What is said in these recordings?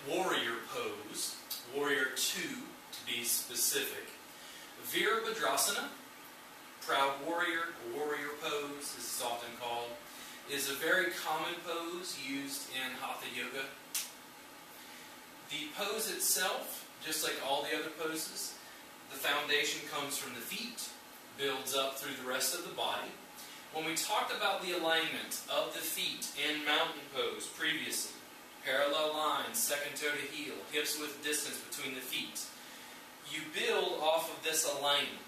warrior pose, warrior 2 to be specific. Virabhdrasana, proud warrior, warrior pose, as it's often called, is a very common pose used in Hatha Yoga. The pose itself, just like all the other poses, the foundation comes from the feet, builds up through the rest of the body. When we talked about the alignment of the feet in mountain pose previously, parallel lines, second toe to heel, hips width distance between the feet, you build off of this alignment.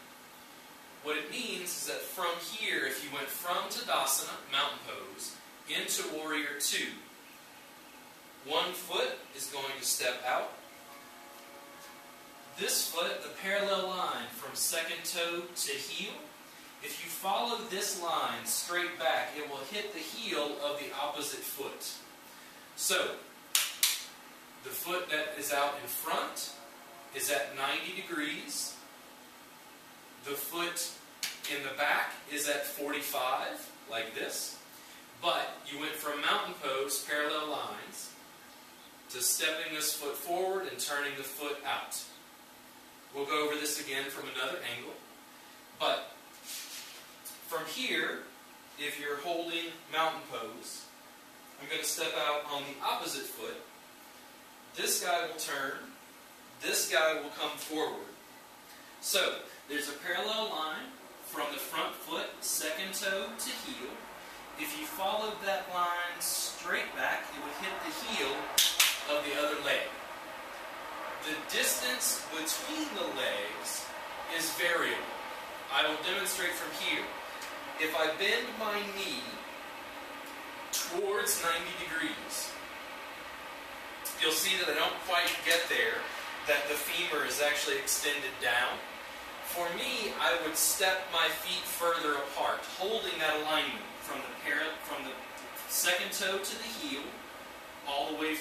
What it means is that from here, if you went from Tadasana, mountain pose, into warrior 2, one foot is going to step out. This foot, the parallel line from second toe to heel, if you follow this line straight back, it will hit the heel of the opposite foot. So, the foot that is out in front is at 90 degrees. The foot in the back is at 45, like this. But you went from mountain pose, parallel lines, to stepping this foot forward and turning the foot out. We'll go over this again from another angle. But from here, if you're holding mountain pose, I'm going to step out on the opposite foot. This guy will turn. This guy will come forward. So, there's a parallel line from the front foot, second toe to heel. If you followed that line straight back, it would hit the heel of the other leg. The distance between the legs is variable. I will demonstrate from here. If I bend my knee towards 90 degrees, you'll see that I don't quite get there, that the femur is actually extended down. For me, I would step my feet further apart, holding that alignment from the second toe to the heel, all the way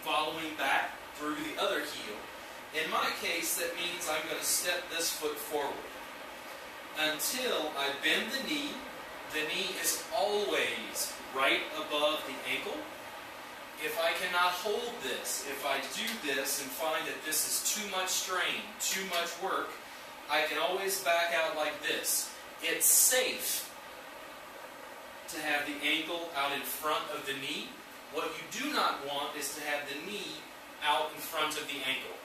following back through the other heel. In my case, that means I'm going to step this foot forward until I bend the knee. The knee is always right above the ankle. If I cannot hold this, if I do this and find that this is too much strain, too much work, I can always back out like this. It's safe to have the ankle out in front of the knee. What you do not want is to have the knee out in front of the ankle.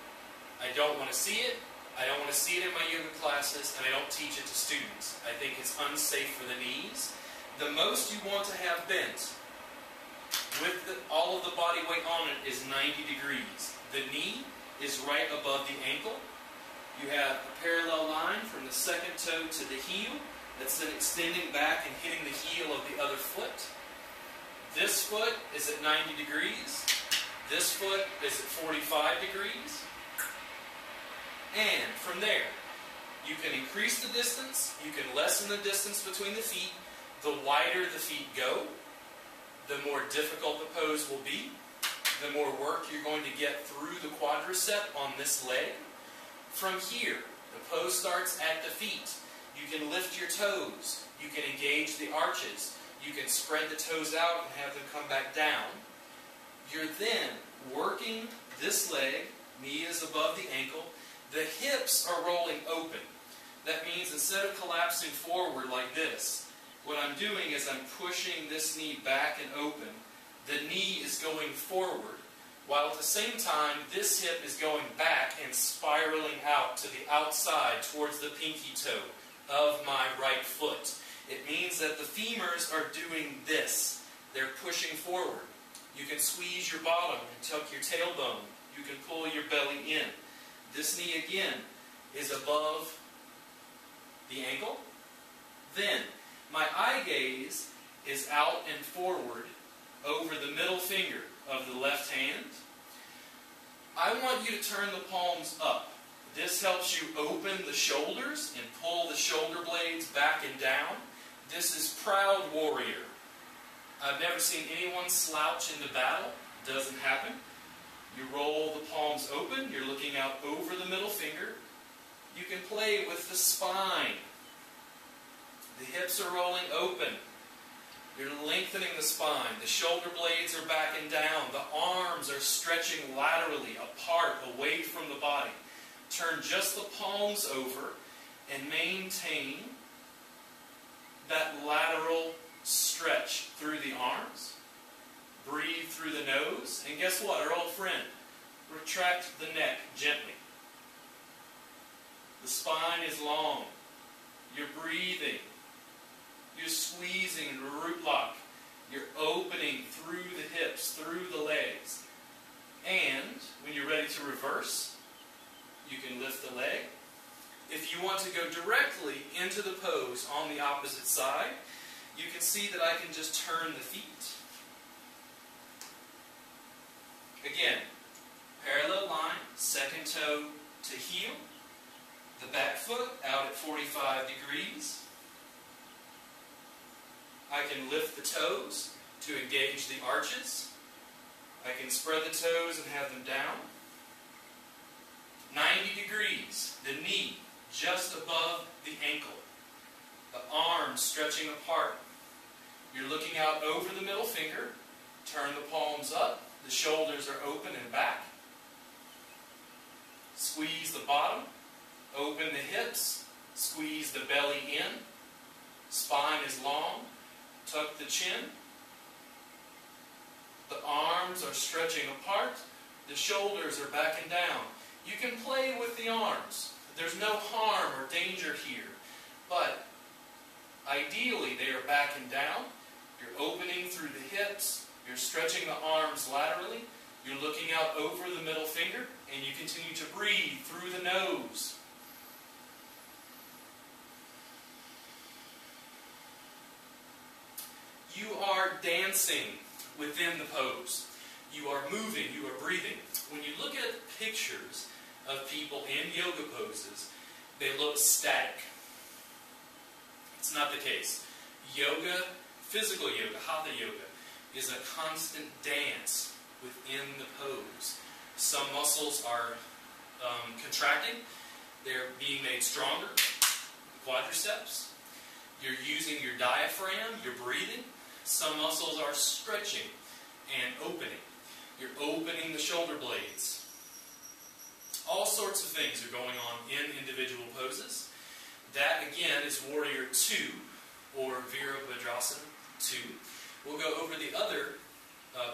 I don't want to see it. I don't want to see it in my yoga classes, and I don't teach it to students. I think it's unsafe for the knees. The most you want to have bent with all of the body weight on it is 90 degrees. The knee is right above the ankle. You have a parallel line from the second toe to the heel that's then extending back and hitting the heel of the other foot. This foot is at 90 degrees. This foot is at 45 degrees. And from there, you can increase the distance, you can lessen the distance between the feet. The wider the feet go, the more difficult the pose will be. The more work you're going to get through the quadricep on this leg. From here, the pose starts at the feet. You can lift your toes. You can engage the arches. You can spread the toes out and have them come back down. You're then working this leg. Knee is above the ankle. The hips are rolling open. That means instead of collapsing forward like this, what I'm doing is I'm pushing this knee back and open. The knee is going forward, while at the same time, this hip is going back and spiraling out to the outside towards the pinky toe of my right foot. It means that the femurs are doing this. They're pushing forward. You can squeeze your bottom and tuck your tailbone. You can pull your belly in. This knee again is above the ankle. Then my eye gaze is out and forward over the middle finger of the left hand. I want you to turn the palms up. This helps you open the shoulders and pull the shoulder blades back and down. This is proud warrior. I've never seen anyone slouch into battle. Doesn't happen. You roll the palms open. You're looking out over the middle finger. You can play with the spine. The hips are rolling open. You're lengthening the spine. The shoulder blades are backing down. The arms are stretching laterally apart, away from the body. Turn just the palms over and maintain that lateral stretch through the arms. Breathe through the nose. And guess what, our old friend? Retract the neck gently. The spine is long. You're breathing. You're squeezing into root lock. You're opening through the hips, through the legs. And when you're ready to reverse, you can lift the leg. If you want to go directly into the pose on the opposite side, you can see that I can just turn the feet. Again, parallel line, second toe to heel. The back foot out at 45 degrees. I can lift the toes to engage the arches. I can spread the toes and have them down. 90 degrees, the knee just above the ankle. The arms stretching apart. You're looking out over the middle finger. Turn the palms up. The shoulders are open and back. Squeeze the bottom. Open the hips. Squeeze the belly in. Spine is long. Tuck the chin. The arms are stretching apart. The shoulders are backing down. You can play with the arms. There's no harm or danger here. But ideally, they are backing down. You're opening through the hips. You're stretching the arms laterally. You're looking out over the middle finger. And you continue to breathe through the nose. You are dancing within the pose. You are moving, you are breathing. When you look at pictures of people in yoga poses, they look static. It's not the case. Yoga, physical yoga, hatha yoga, is a constant dance within the pose. Some muscles are contracting. They're being made stronger. Quadriceps. You're using your diaphragm, you're breathing. Some muscles are stretching and opening. You're opening the shoulder blades. All sorts of things are going on in individual poses. That, again, is Warrior 2, or Virabhdrasana 2. We'll go over the other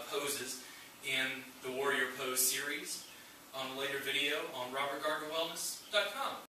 poses in the Warrior Pose series on a later video on RobertGardnerWellness.com.